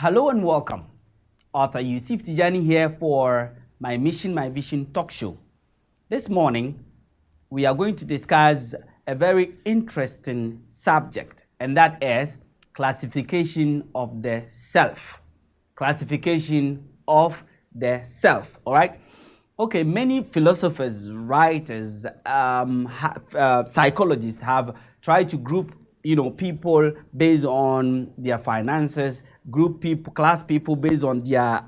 Hello and welcome. Author Yussif Tijani here for My Mission, My Vision talk show. This morning, we are going to discuss a very interesting subject, and that is classification of the self. Classification of the self, all right? Okay, many philosophers, writers, psychologists have tried to group people based on their finances, group people, class people based on their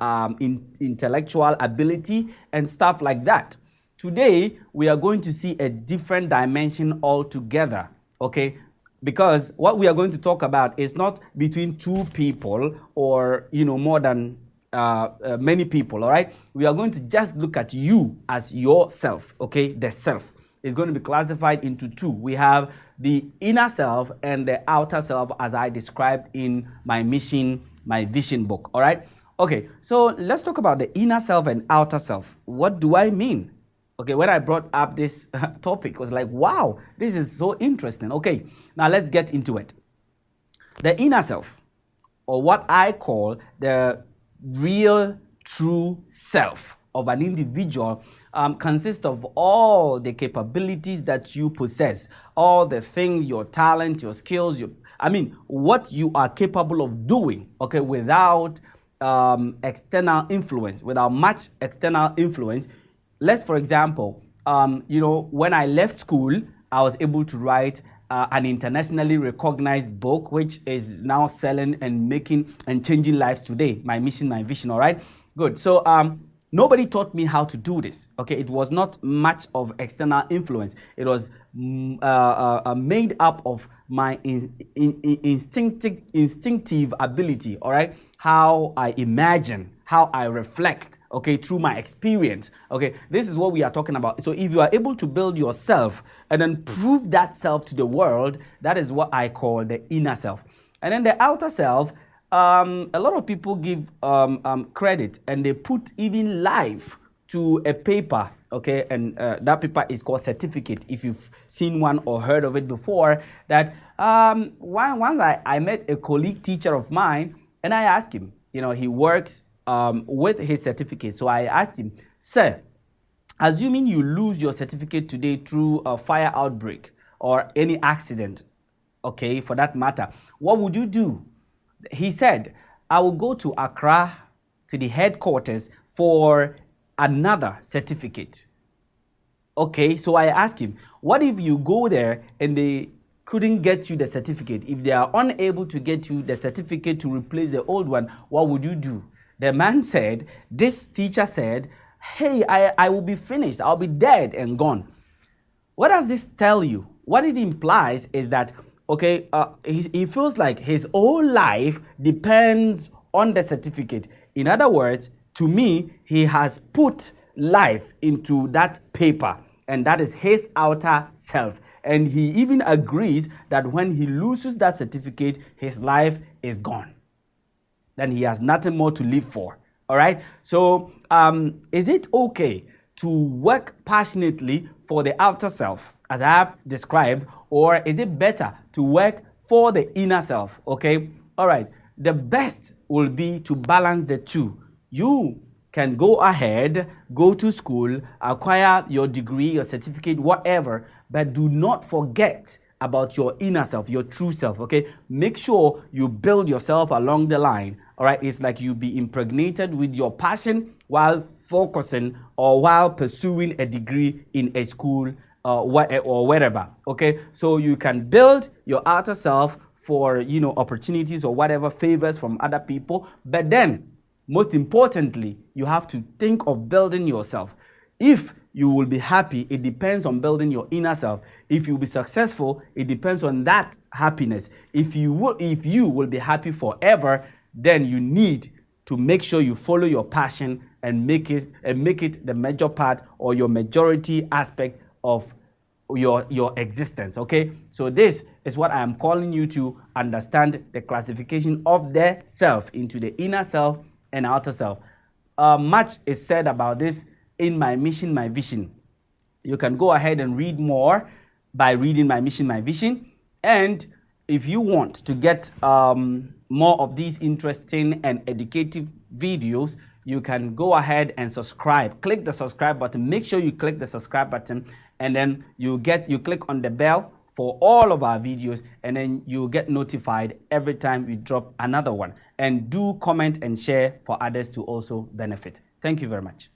intellectual ability and stuff like that. Today, we are going to see a different dimension altogether, okay? Because what we are going to talk about is not between two people or, more than many people, all right? We are going to just look at you as yourself, okay? The self is going to be classified into two. We have the inner self and the outer self, as I described in my mission, my vision book, all right? Okay, so let's talk about the inner self and outer self. What do I mean? Okay, when I brought up this topic, it was like, wow, this is so interesting. Okay, now let's get into it. The inner self, or what I call the real, true self of an individual, consists of all the capabilities that you possess, all the things, your talent, your skills, what you are capable of doing, okay, without external influence, without much external influence. Let's, for example, when I left school, I was able to write an internationally recognized book, which is now selling and making and changing lives today. My mission, my vision, all right? Good. So nobody taught me how to do this, okay? It was not much of external influence. It was made up of my instinctive ability, all right? How I imagine, how I reflect, okay, through my experience, okay? This is what we are talking about. So if you are able to build yourself and then prove that self to the world, that is what I call the inner self. And then the outer self, a lot of people give credit and they put even life to a paper, okay? And that paper is called certificate. If you've seen one or heard of it before, that once I met a colleague teacher of mine, and I asked him, he works with his certificate. So I asked him, sir, assuming you lose your certificate today through a fire outbreak or any accident, okay, for that matter, what would you do? He said, I will go to Accra, to the headquarters for another certificate. Okay, so I asked him, what if you go there and they couldn't get you the certificate? If they are unable to get you the certificate to replace the old one, what would you do? The man said, this teacher said, hey, I will be finished. I'll be dead and gone. What does this tell you? What it implies is that, okay, he feels like his whole life depends on the certificate. In other words, to me, he has put life into that paper, and that is his outer self. And he even agrees that when he loses that certificate, his life is gone. Then he has nothing more to live for. All right? So is it okay to work passionately for the outer self, as I have described, or is it better to work for the inner self? Okay? All right. The best will be to balance the two. You can go ahead, go to school, acquire your degree, your certificate, whatever, but do not forget about your inner self, your true self, okay? Make sure you build yourself along the line, all right? It's like you be impregnated with your passion while focusing or while pursuing a degree in a school or wherever, okay? So you can build your outer self for, opportunities or whatever, favors from other people, but then most importantly, you have to think of building yourself. If you will be happy, it depends on building your inner self. If you'll be successful, it depends on that happiness. If you will be happy forever, then you need to make sure you follow your passion and make it the major part or your majority aspect of your existence, okay? So this is what I am calling you to understand, the classification of the self into the inner self and outer self. Much is said about this in My Mission, My Vision. You can go ahead and read more by reading My Mission, My Vision. And if you want to get more of these interesting and educative videos, you can go ahead and subscribe. Click the subscribe button. Make sure you click the subscribe button, and then you click on the bell for all of our videos, and then you get notified every time we drop another one. And do comment and share for others to also benefit. Thank you very much.